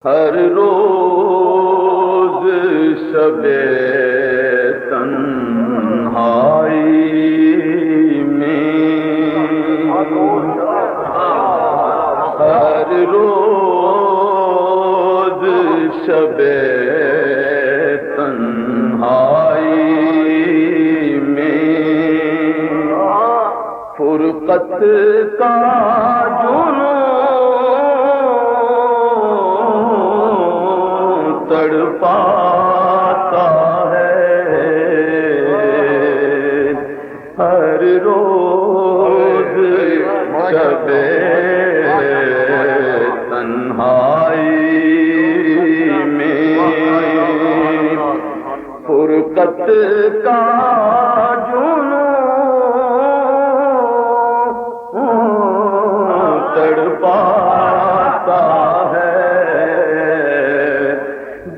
ہر روز شب تنہائی میں، ہر روز شب تنہائی میں فرقت کا تڑپاتا ہے، ہر روز شب تنہائی میں فرقت کا تڑپاتا ہے،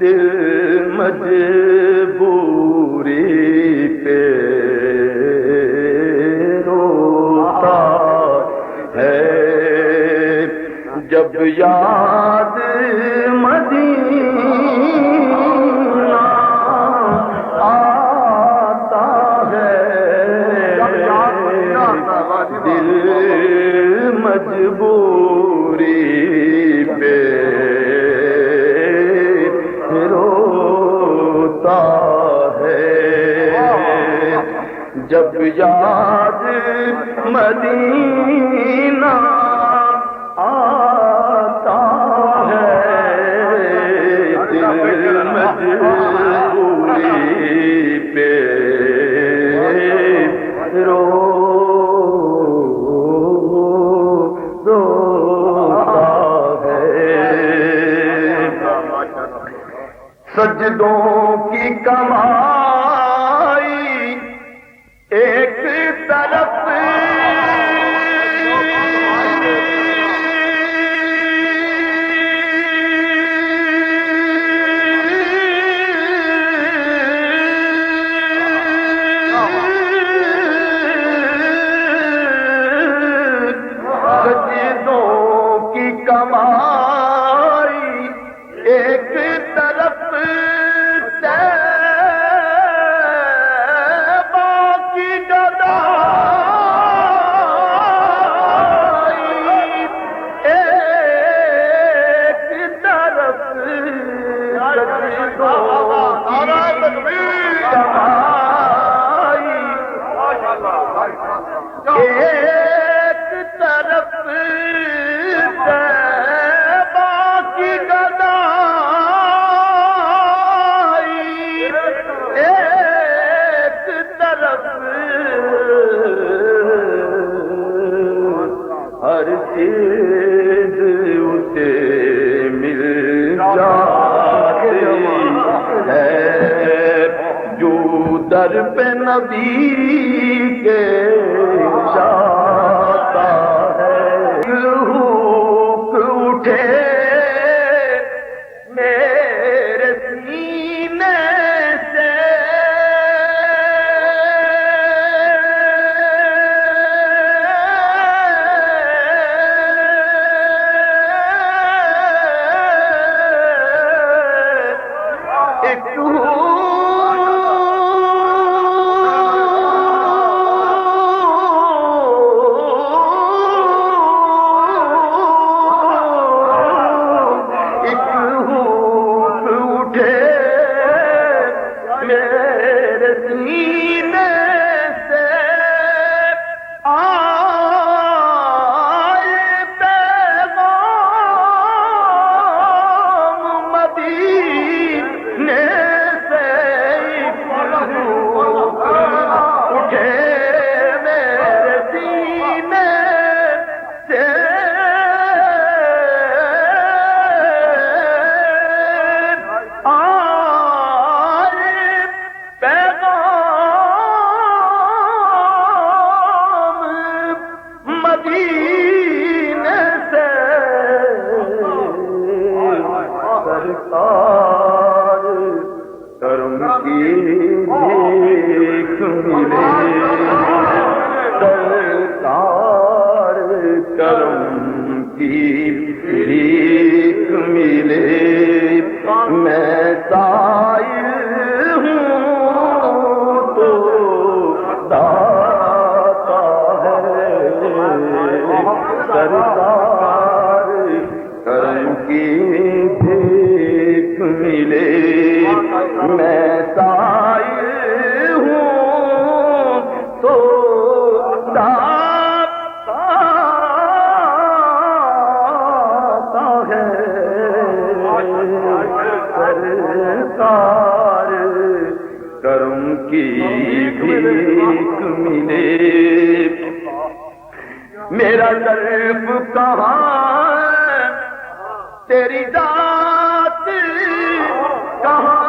دل مجبوری پہ روتا ہے، جب یاد مدینہ آتا ہے، دل مجبوری پہ روتا ہے، جب یاد مدینہ آتا ہے، دل مجبوری پہ سجدوں کی کمائی ایک طرف، سجدوں کی کمائی ایک طرف، ایک طرف باقی گدائی، ایک طرف ہر چیز اسے مل جاتی ہے، جو در پہ نبی کے جاتا ہے، ہوک اٹھے میرے سینے سے، ایک میرے سینے سے آئے پیغام مدینے سے، اٹھے میرے سینے سے، سرکار کرم کی بھیک ملے، سرکار کرم کی بھیک ملے۔ سرکار کرم کی بھیک ملے میرا طرف کہاں تیری ذات کہاں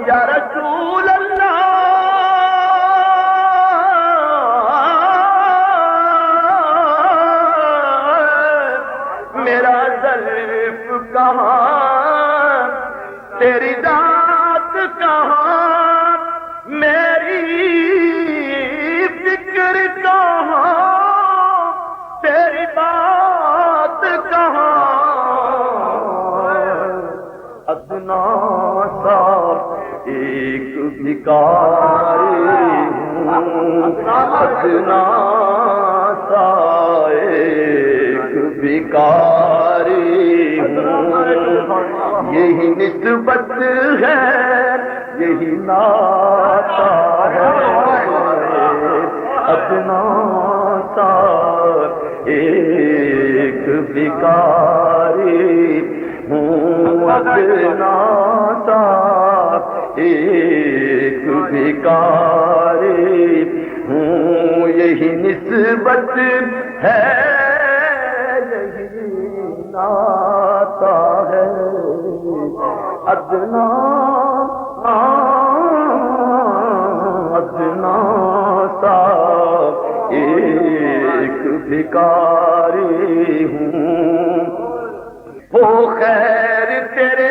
یا رسول اللہ میرا ظرف کہاں تیری ذات کہاں میری فکر کہاں تیری بات کہاں ادنا سا ایک بھکاری ہوں ادنا سا ایک بھکاری ہوں یہی نسبت ہے یہی ناتا ہے ادنا سا ایک بھکاری ہوں ادنا سا ایک بھکاری ہوں یہی نسبت ہے یہی ناتا ہے ادنا سا ایک بھکاری ہوں وہ خیر تیرے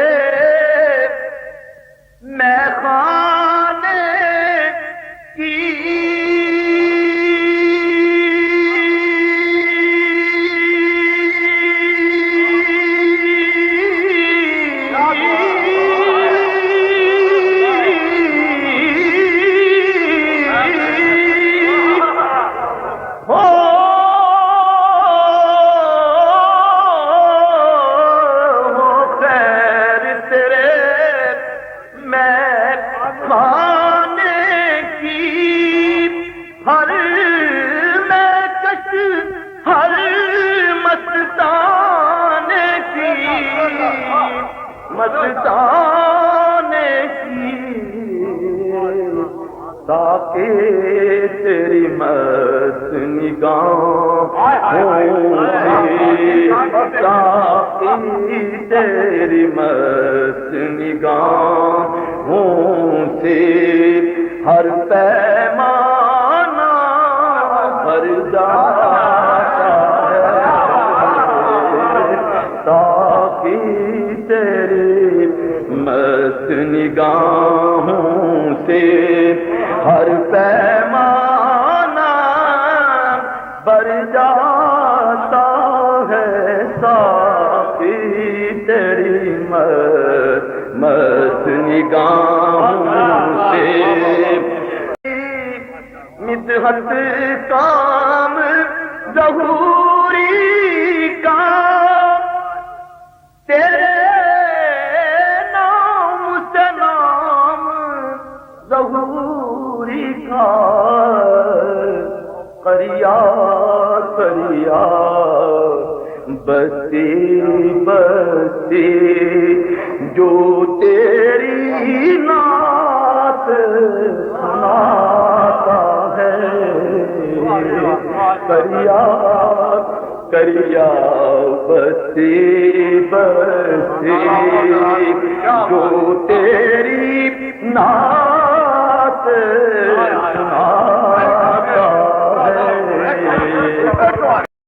میں خانے کی مستانے کی تاکہ تیری مست نگاہوں تاکہ تیری مست نگاہوں سے ہر پیمانہ بھر جاتا ہے تاکہ تیری مست نگاہوں سے ہر پیمانہ بھر جاتا ہے ساقی تیری مست نگاہوں سے مدحت کام ظہوری کا تیرے نام سے نام ظہوری کا کریا کریا بستی بستی جو تیری نعت سناتا ہے کریا کریا بستی بستی جو تیری نعت